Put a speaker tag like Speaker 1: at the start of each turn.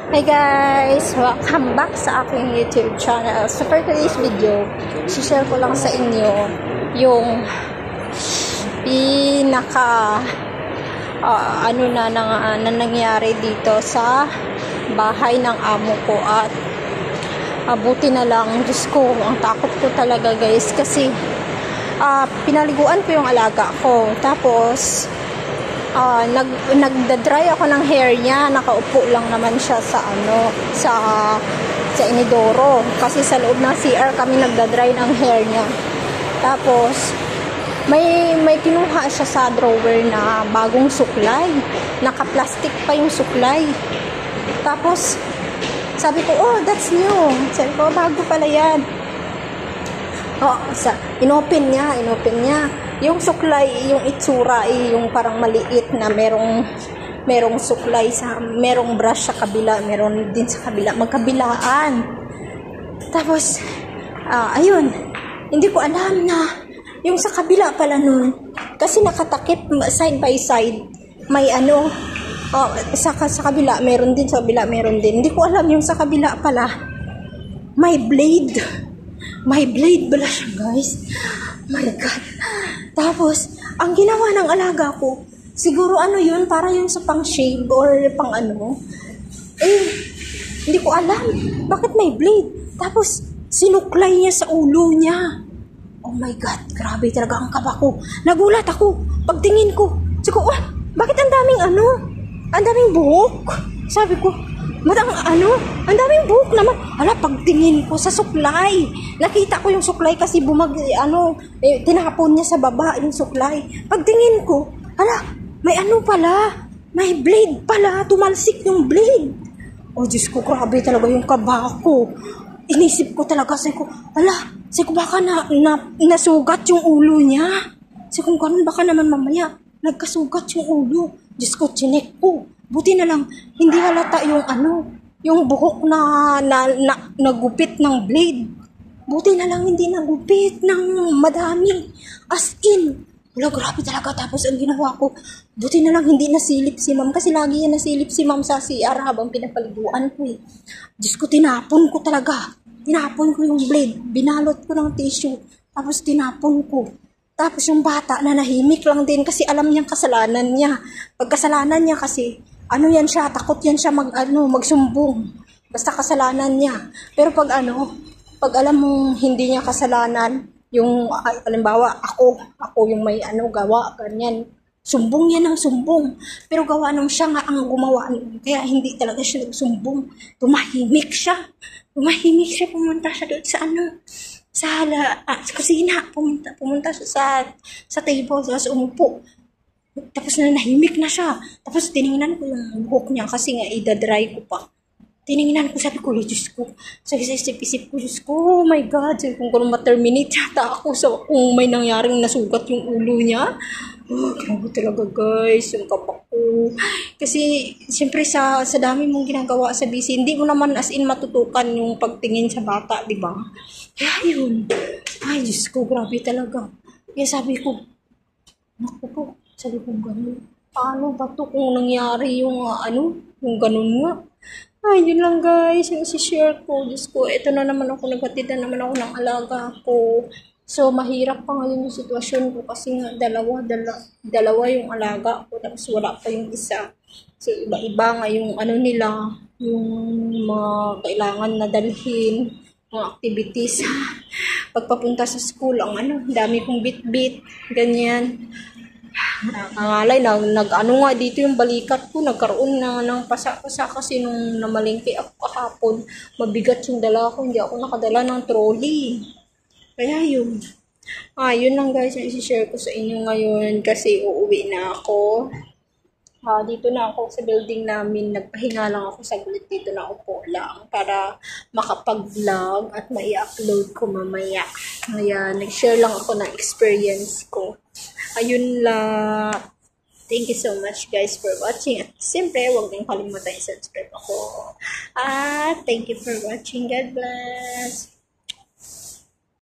Speaker 1: Hi guys! Welcome back sa aking YouTube channel. So for today's video, share ko lang sa inyo yung pinaka na nangyari dito sa bahay ng amo ko. At buti na lang, Diyos ko, ang takot ko talaga guys, kasi pinaliguan ko yung alaga ko. Tapos nagda-dry ako ng hair niya. Nakaupo lang naman siya sa sa inidoro, kasi sa loob ng CR kami nagda-dry ng hair niya. Tapos may kinuha siya sa drawer na bagong suklay, naka-plastic pa yung suklay. Tapos sabi ko, oh, that's new. Sabi ko, bago pala yan. Inopen niya yung suklay. Yung itsura yung parang maliit na merong suklay merong brush sa kabila, meron din sa kabila, magkabilaan. Tapos ayun, hindi ko alam na yung sa kabila pala nun, kasi nakatakip side by side, may sa kabila meron din, sa kabila meron din. Hindi ko alam yung sa kabila pala may blade pala siya guys. My God. Tapos ang ginawa ng alaga ko, siguro yun, para yun sa pang shave or pang hindi ko alam bakit may blade. Tapos sinuklay niya sa ulo niya. Oh my God, grabe talaga ang kaba ko. Nagulat ako pagtingin ko. Sabi ko, bakit ang daming buhok? Sabi ko, ang daming buhok naman. Pagtingin ko sa suklay, nakita ko yung suklay kasi tinapon niya sa baba yung suklay. Pagtingin ko, may may blade pala, tumalsik yung blade. Oh Diyos ko, grabe talaga yung kaba ko. Inisip ko talaga, sabi ko, baka nasugat yung ulo niya. Sabi ko, ganun, baka naman mamaya nagkasugat yung ulo. Diyos ko, chinek ko. Buti na lang, hindi halata yung buhok na nagupit ng blade. Buti na lang hindi nagupit ng madami. As in, grabe talaga. Tapos ang ginawa ko, buti na lang hindi nasilip si ma'am, kasi lagi yan nasilip si ma'am sa CR habang pinapaliguan ko . Diyos ko, tinapon ko talaga. Tinapon ko yung blade, binalot ko ng tissue, tapos tinapon ko. Tapos yung bata na nahimik lang din, kasi alam niyang kasalanan niya. Pagkasalanan niya kasi, yan siya, takot yan siya magsumbong. Basta kasalanan niya. Pero pag alam mong hindi niya kasalanan, yung halimbawa ako yung may gawa, ganyan, sumbong yan ng sumbong. Pero gawa nung siya nga ang gumawa, kaya hindi talaga siya nagsumbong. Tumahimik siya, pumunta siya doon sa kusina, pumunta siya sa table, sa umupo. Tapos nahimik na siya. Tapos tiningnan ko yung buhok niya, kasi nga idadry ko pa. Tiningnan ko, sabi ko, Diyos ko. Sa isip-isip ko, Diyos ko, oh my God. Sabi ko, kung ma-terminate yata ako kung may nangyaring nasugat yung ulo niya. Grabe talaga guys, yung kapak ko. Kasi, siyempre sa dami mong ginagawa sa busy, hindi mo naman as in matutukan yung pagtingin sa bata, di ba? Kaya yun. Ay, Diyos ko, grabe talaga. Kaya sabi ko, naku po, sabi ko, gano'n. Paano ba to kung nangyari yung yung gano'n nga? Ay, yun lang guys, yung isi-share ko. Diyos ko, ito na naman ako, naghatid na naman ako ng alaga ko. So, mahirap pa ngayon yung sitwasyon ko, kasi nga dalawa yung alaga ko, tapos wala pa yung isa. So, iba-iba nga yung nila, yung mga kailangan na dalhin, mga activities. Pagpapunta sa school, dami kong bit-bit, ganyan. Nangalay, nga dito yung balikat ko, nagkaroon ng pasa-pasa, kasi nung namalingki ako kahapon, mabigat yung dala ko, hindi ako nakadala ng trolley. Kaya yun. Yun lang guys, yung isi-share ko sa inyo ngayon, kasi uuwi na ako. Dito na ako sa building namin, nagpahinga lang ako saglit, dito na upo lang para makapag-vlog at mai-upload ko mamaya. Ayan, nag-share lang ako ng experience ko. Ayun lang. Thank you so much guys for watching. At siyempre, huwag niyong kalimutan i-subscribe ako. Thank you for watching. God bless.